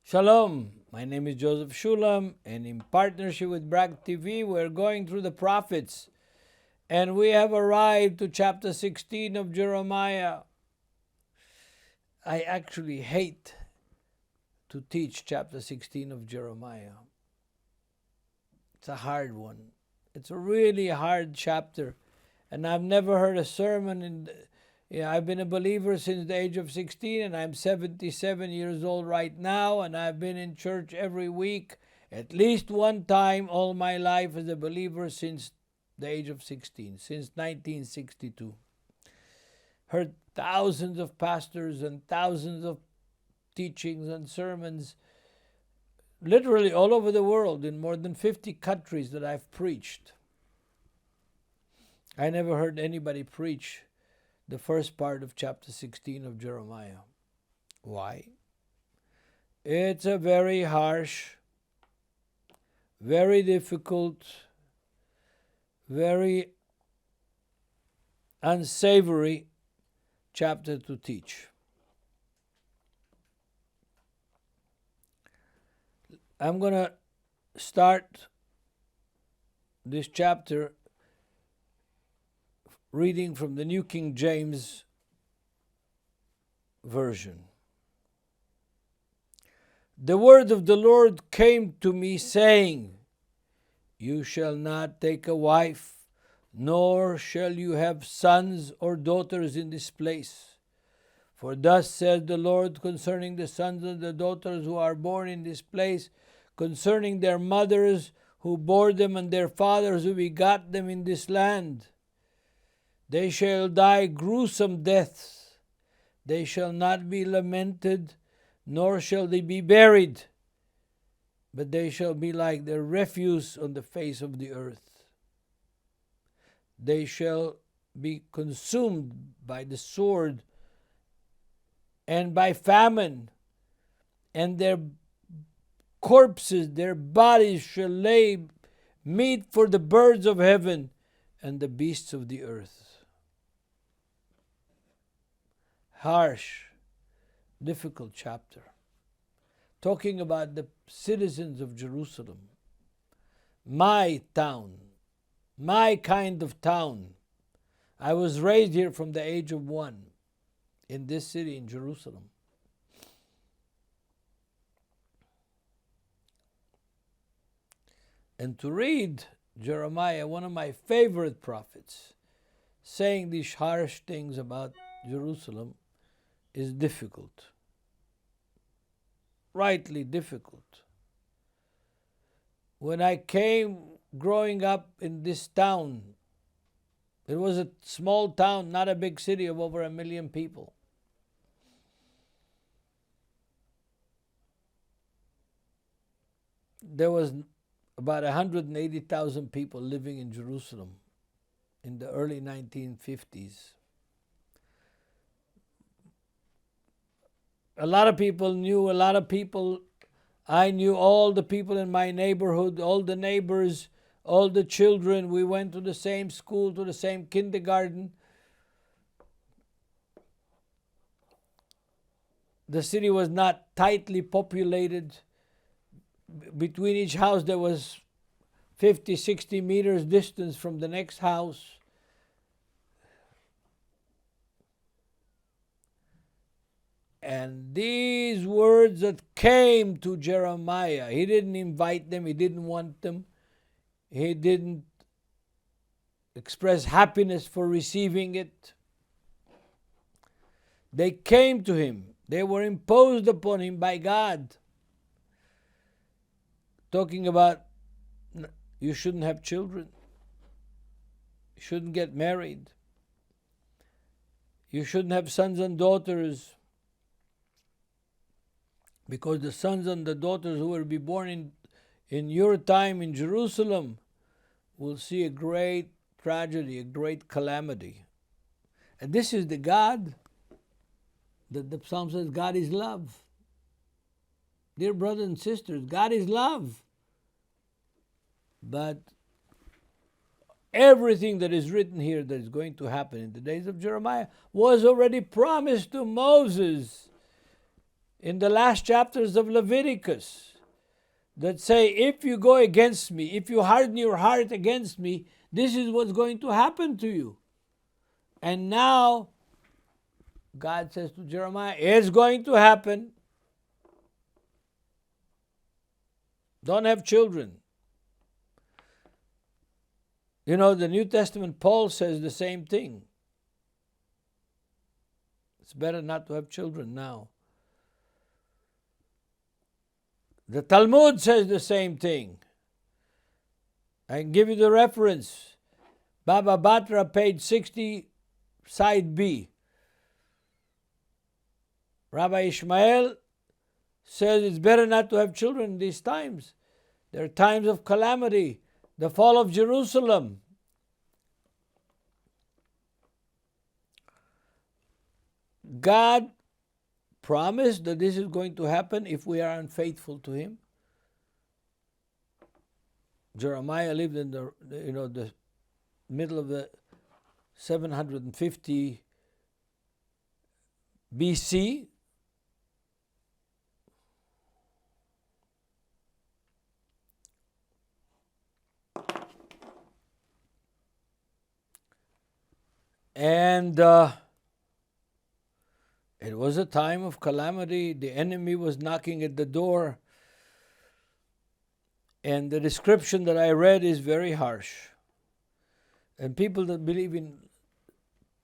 Shalom, my name is Joseph Shulam, and in partnership with Bragg TV, we're going through the prophets, and we have arrived to chapter 16 of Jeremiah. I actually hate to teach chapter 16 of Jeremiah. It's a hard one. It's a really hard chapter, and I've never heard a sermon I've been a believer since the age of 16, and I'm 77 years old right now, and I've been in church every week at least one time all my life as a believer since the age of 16, since 1962. Heard thousands of pastors and thousands of teachings and sermons, literally all over the world, in more than 50 countries that I've preached. I never heard anybody preach the first part of chapter 16 of Jeremiah. Why? It's a very harsh, very difficult, very unsavory chapter to teach. I'm going to start this chapter reading from the New King James Version. The word of the Lord came to me, saying, You shall not take a wife, nor shall you have sons or daughters in this place. For thus says the Lord concerning the sons and the daughters who are born in this place, concerning their mothers who bore them and their fathers who begot them in this land. They shall die gruesome deaths. They shall not be lamented, nor shall they be buried, but they shall be like the refuse on the face of the earth. They shall be consumed by the sword and by famine, and their corpses, their bodies shall lay meat for the birds of heaven and the beasts of the earth. Harsh, difficult chapter, talking about the citizens of Jerusalem, my town, my kind of town. I was raised here from the age of 1 in this city in Jerusalem. And to read Jeremiah, one of my favorite prophets, saying these harsh things about Jerusalem is difficult. Rightly difficult. When I came growing up in this town, it was a small town, not a big city of over 1 million people. There was about 180,000 people living in Jerusalem in the early 1950s. A lot of people knew, I knew all the people in my neighborhood, all the neighbors, all the children. We went to the same school, to the same kindergarten. The city was not tightly populated. Between each house there was 50, 60 meters distance from the next house. And these words that came to Jeremiah, he didn't invite them, he didn't want them, he didn't express happiness for receiving it. They came to him, they were imposed upon him by God. Talking about you shouldn't have children, you shouldn't get married, you shouldn't have sons and daughters, because the sons and the daughters who will be born in your time in Jerusalem will see a great tragedy, a great calamity. And this is the God that the Psalm says, God is love. Dear brothers and sisters, God is love. But everything that is written here that is going to happen in the days of Jeremiah was already promised to Moses in the last chapters of Leviticus that say, if you go against me, if you harden your heart against me, this is what's going to happen to you. And now God says to Jeremiah, it's going to happen. Don't have children. You know, the New Testament, Paul says the same thing. It's better not to have children now. The Talmud says the same thing. I can give you the reference. Baba Batra, page 60, side B. Rabbi Ishmael says it's better not to have children in these times. There are times of calamity. The fall of Jerusalem. God promised that this is going to happen if we are unfaithful to Him. Jeremiah lived in the middle of the 750 BC. And it was a time of calamity. The enemy was knocking at the door. And the description that I read is very harsh. And people that believe in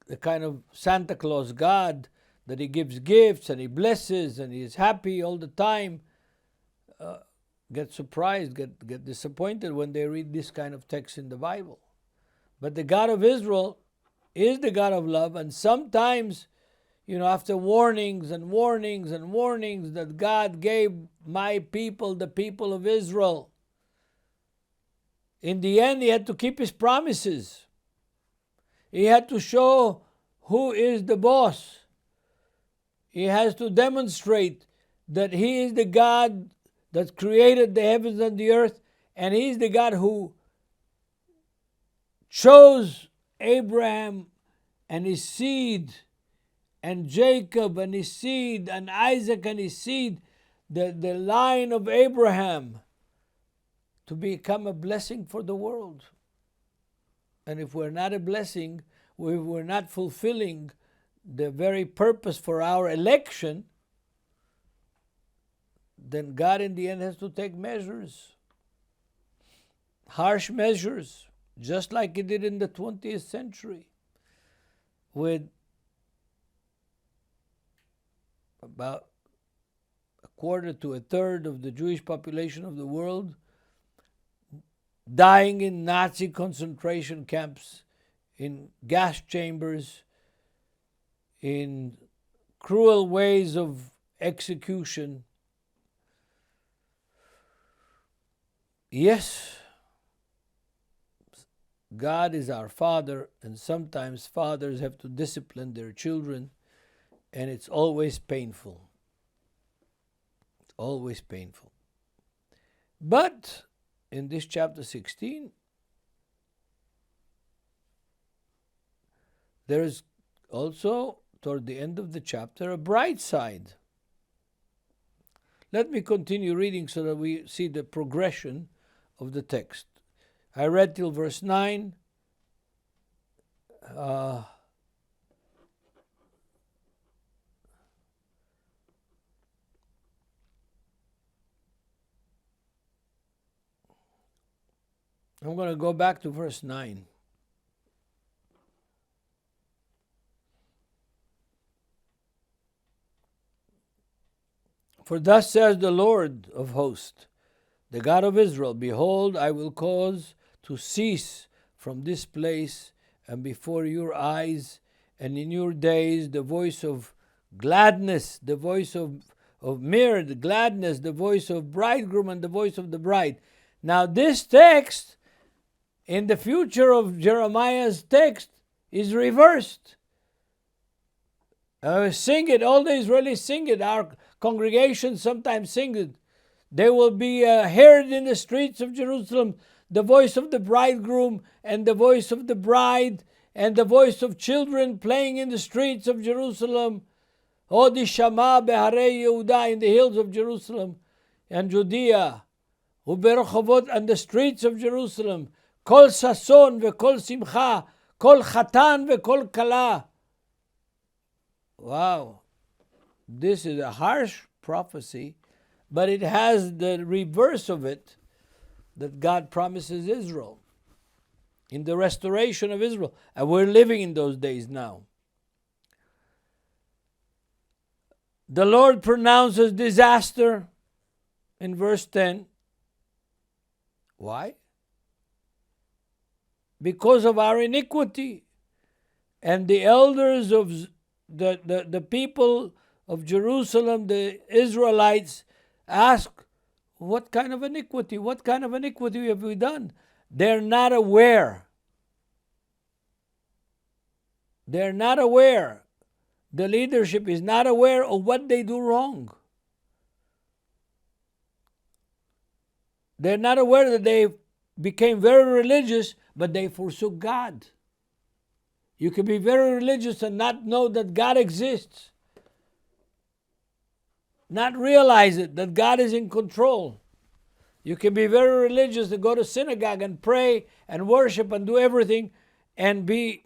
the kind of Santa Claus God, that He gives gifts and He blesses and He is happy all the time, get surprised, get disappointed when they read this kind of text in the Bible. But the God of Israel is the God of love, and sometimes, after warnings and warnings and warnings that God gave my people, the people of Israel, in the end He had to keep His promises. He had to show who is the boss. He has to demonstrate that He is the God that created the heavens and the earth, and He is the God who chose Abraham and his seed, and Jacob and his seed, and Isaac and his seed, the line of Abraham, to become a blessing for the world. And if we're not a blessing, if we're not fulfilling the very purpose for our election, then God in the end has to take measures, harsh measures, just like He did in the 20th century, with about a quarter to a third of the Jewish population of the world dying in Nazi concentration camps, in gas chambers, in cruel ways of execution. Yes, God is our Father, and sometimes fathers have to discipline their children, and it's always painful. It's always painful. But in this chapter 16, there is also, toward the end of the chapter, a bright side. Let me continue reading so that we see the progression of the text. I read till verse 9. I'm going to go back to verse 9. For thus says the Lord of hosts, the God of Israel, behold, I will cause to cease from this place and before your eyes and in your days the voice of gladness, the voice of mirth, the gladness, the voice of bridegroom and the voice of the bride. Now this text, in the future of Jeremiah's text, is reversed. Sing it, all the Israelis sing it. Our congregation sometimes sing it. There will be heard in the streets of Jerusalem the voice of the bridegroom and the voice of the bride and the voice of children playing in the streets of Jerusalem. O Dishama Beharei Yehuda, in the hills of Jerusalem and Judea, Uberochavot, and the streets of Jerusalem, Kol Sason veKol Simcha, Kol Chatan veKol Kala. Wow, this is a harsh prophecy, but it has the reverse of it that God promises Israel in the restoration of Israel. And we're living in those days now. The Lord pronounces disaster in verse 10. Why? Because of our iniquity. And the elders of the people of Jerusalem, the Israelites, ask, what kind of iniquity? What kind of iniquity have we done? They're not aware. They're not aware. The leadership is not aware of what they do wrong. They're not aware that they became very religious, but they forsook God. You can be very religious and not know that God exists. Not realize it, that God is in control. You can be very religious and go to synagogue and pray and worship and do everything and be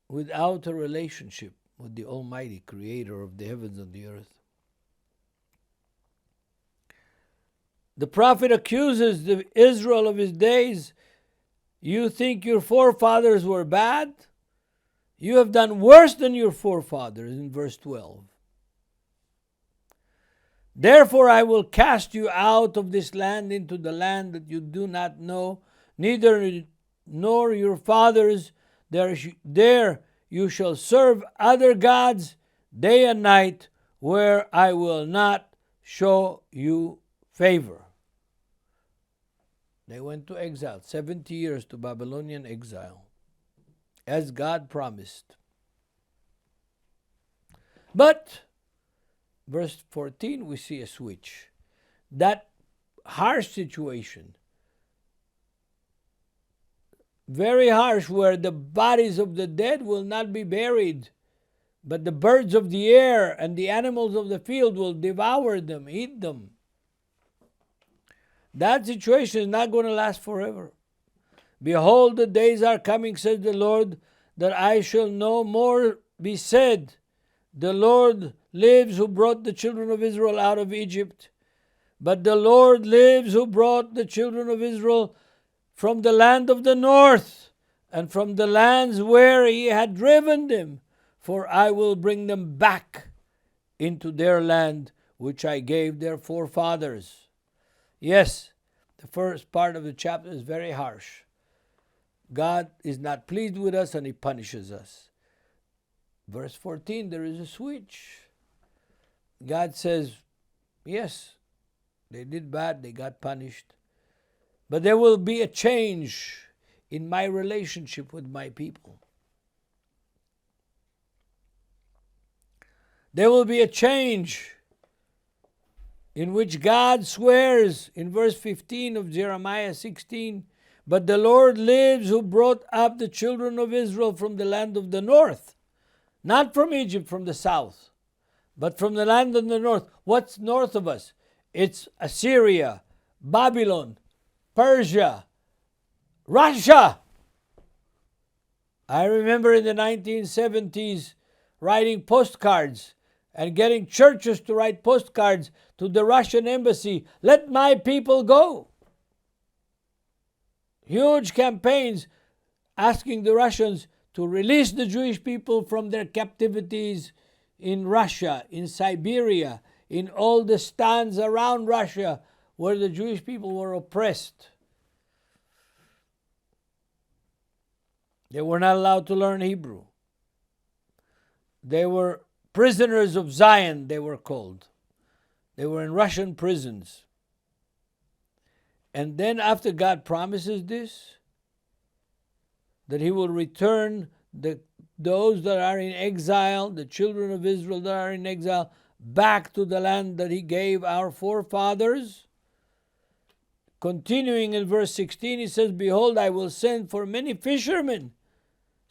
without a relationship with the Almighty Creator of the heavens and the earth. The prophet accuses the Israel of his days. You think your forefathers were bad? You have done worse than your forefathers, in verse 12. Therefore I will cast you out of this land into the land that you do not know, neither nor your fathers. There you shall serve other gods day and night, where I will not show you favor. They went to exile, 70 years to Babylonian exile, as God promised. But, verse 14, we see a switch. That harsh situation, very harsh, where the bodies of the dead will not be buried, but the birds of the air and the animals of the field will devour them, eat them. That situation is not going to last forever. Behold, the days are coming, says the Lord, that I shall no more be said, the Lord lives who brought the children of Israel out of Egypt. But the Lord lives who brought the children of Israel from the land of the north, and from the lands where he had driven them. For I will bring them back into their land, which I gave their forefathers. Yes, the first part of the chapter is very harsh. God is not pleased with us and he punishes us. Verse 14, there is a switch. God says, yes, they did bad, they got punished. But there will be a change in my relationship with my people. There will be a change in which God swears in verse 15 of Jeremiah 16, but the Lord lives who brought up the children of Israel from the land of the north, not from Egypt, from the south, but from the land of the north. What's north of us? It's Assyria, Babylon, Persia, Russia. I remember in the 1970s writing postcards and getting churches to write postcards to the Russian embassy. Let my people go. Huge campaigns asking the Russians to release the Jewish people from their captivities in Russia, in Siberia, in all the stands around Russia where the Jewish people were oppressed. They were not allowed to learn Hebrew. They were prisoners of Zion, they were called. They were in Russian prisons. And then after God promises this, that he will return those that are in exile, the children of Israel that are in exile, back to the land that he gave our forefathers. Continuing in verse 16, he says, behold, I will send for many fishermen,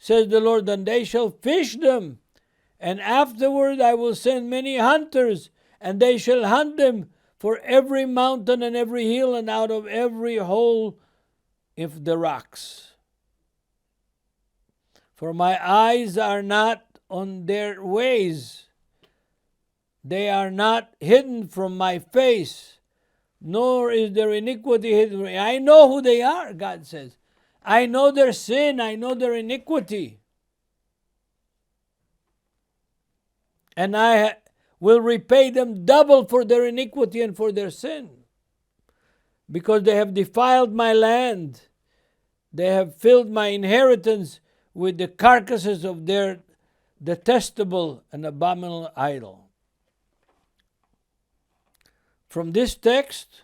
says the Lord, and they shall fish them. And afterward I will send many hunters, and they shall hunt them for every mountain and every hill, and out of every hole of the rocks. For my eyes are not on their ways, they are not hidden from my face, nor is their iniquity hidden from me. I know who they are, God says. I know their sin, I know their iniquity. And I will repay them double for their iniquity and for their sin, because they have defiled my land. They have filled my inheritance with the carcasses of their detestable and abominable idol. From this text,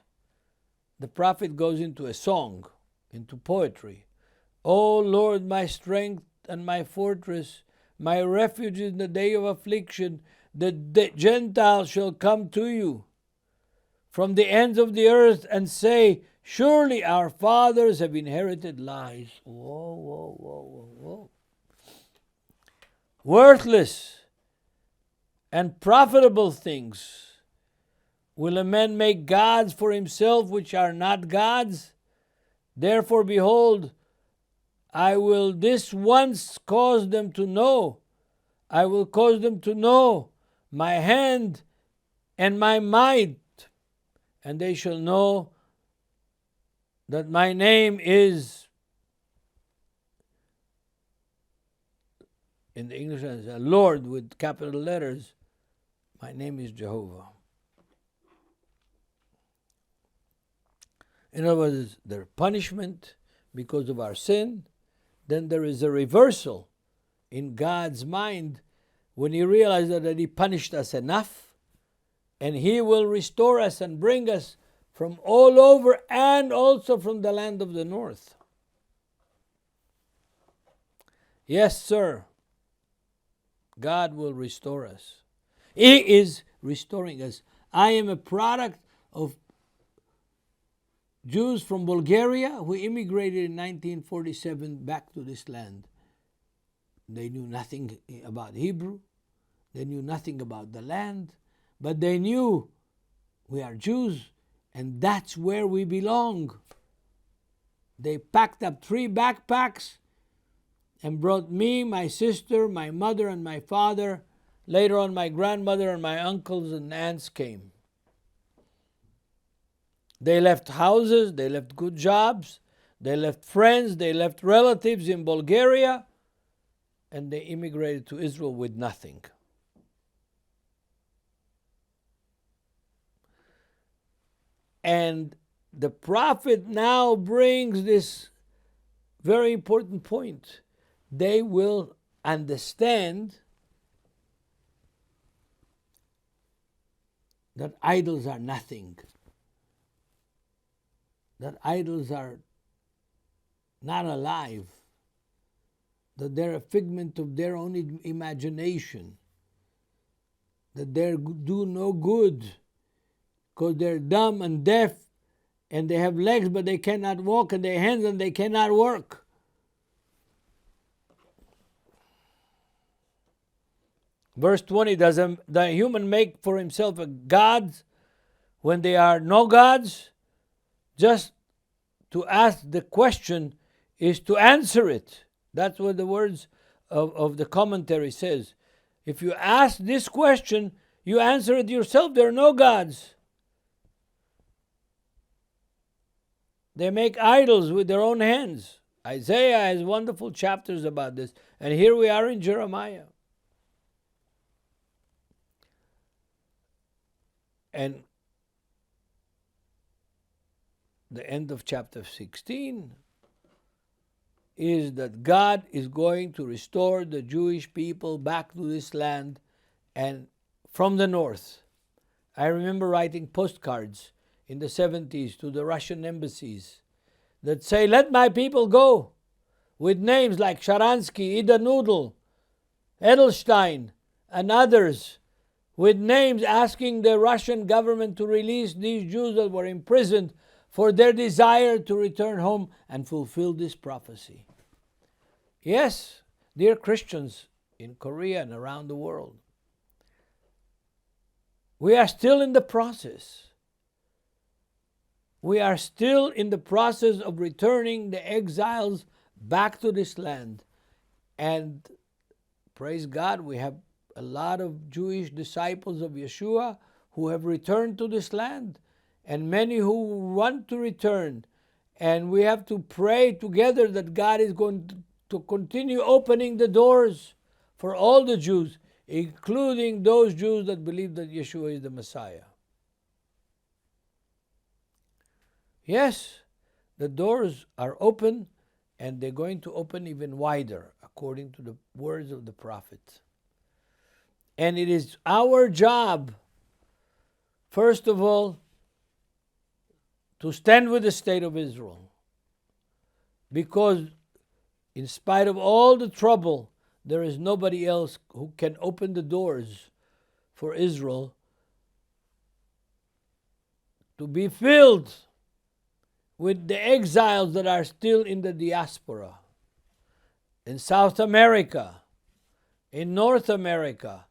the prophet goes into a song, into poetry. O Lord, my strength and my fortress, my refuge in the day of affliction, the Gentiles shall come to you from the ends of the earth and say, surely our fathers have inherited lies. Whoa, whoa, whoa, whoa, whoa. Worthless and profitable things will a man make gods for himself which are not gods? Therefore, behold, I will this once cause them to know. I will cause them to know my hand and my might, and they shall know that my name is, in the English, Lord with capital letters. My name is Jehovah. In other words, there's punishment because of our sin. Then there is a reversal in God's mind when He realizes that He punished us enough, and He will restore us and bring us from all over, and also from the land of the north. Yes, sir. God will restore us. He is restoring us. I am a product of Jews from Bulgaria who immigrated in 1947 back to this land. They knew nothing about Hebrew. They knew nothing about the land. But they knew we are Jews, and that's where we belong. They packed up 3 backpacks and brought me, my sister, my mother, and my father. Later on, my grandmother and my uncles and aunts came. They left houses, they left good jobs, they left friends, they left relatives in Bulgaria, and they immigrated to Israel with nothing. And the prophet now brings this very important point. They will understand that idols are nothing. That idols are not alive, that they're a figment of their own imagination, that they do no good because they're dumb and deaf, and they have legs but they cannot walk, and they have hands and they cannot work. Verse 20, does the human make for himself a god when there are no gods? Just to ask the question is to answer it. That's what the words of the commentary says. If you ask this question, you answer it yourself. There are no gods. They make idols with their own hands. Isaiah has wonderful chapters about this. And here we are in Jeremiah. And the end of chapter 16 is that God is going to restore the Jewish people back to this land and from the north. I remember writing postcards in the 70s to the Russian embassies that say, let my people go, with names like Sharansky, Ida Nudel, Edelstein, and others, with names asking the Russian government to release these Jews that were imprisoned for their desire to return home and fulfill this prophecy. Yes, Dear Christians in Korea and around the world, we are still in the process. We are still in the process of returning the exiles back to this land. And praise God, we have a lot of Jewish disciples of Yeshua who have returned to this land, and many who want to return. And we have to pray together that God is going to continue opening the doors for all the Jews, including those Jews that believe that Yeshua is the Messiah. Yes, the doors are open, and they're going to open even wider, according to the words of the prophet. And it is our job, first of all, to stand with the state of Israel. Because in spite of all the trouble, there is nobody else who can open the doors for Israel to be filled with the exiles that are still in the diaspora, in South America, in North America,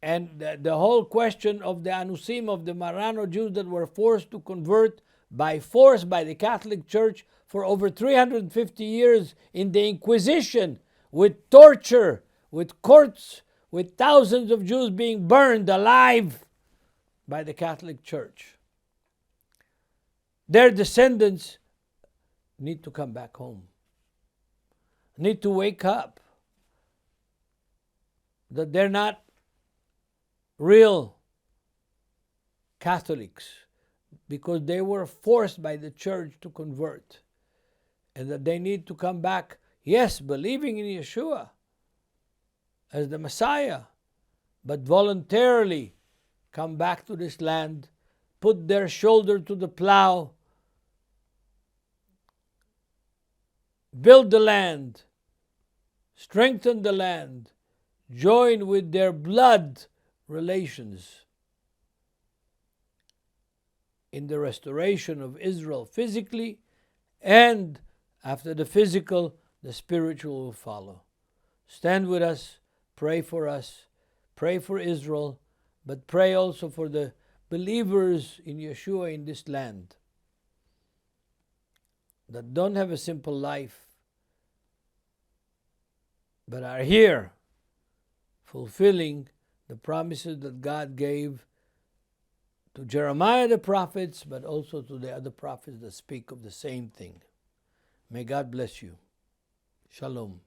and the whole question of the Anusim, of the Marrano Jews that were forced to convert by force by the Catholic Church for over 350 years in the Inquisition, with torture, with courts, with thousands of Jews being burned alive by the Catholic Church. Their descendants need to come back home, need to wake up, that they're not real Catholics because they were forced by the church to convert, and that they need to come back, yes, believing in Yeshua as the Messiah, but voluntarily come back to this land, put their shoulder to the plow, build the land, strengthen the land, join with their blood relations in the restoration of Israel physically, and after the physical, the spiritual will follow. Stand with us, pray for us, pray for Israel, but pray also for the believers in Yeshua in this land that don't have a simple life, but are here fulfilling the promises that God gave to Jeremiah the prophets, but also to the other prophets that speak of the same thing. May God bless you. Shalom.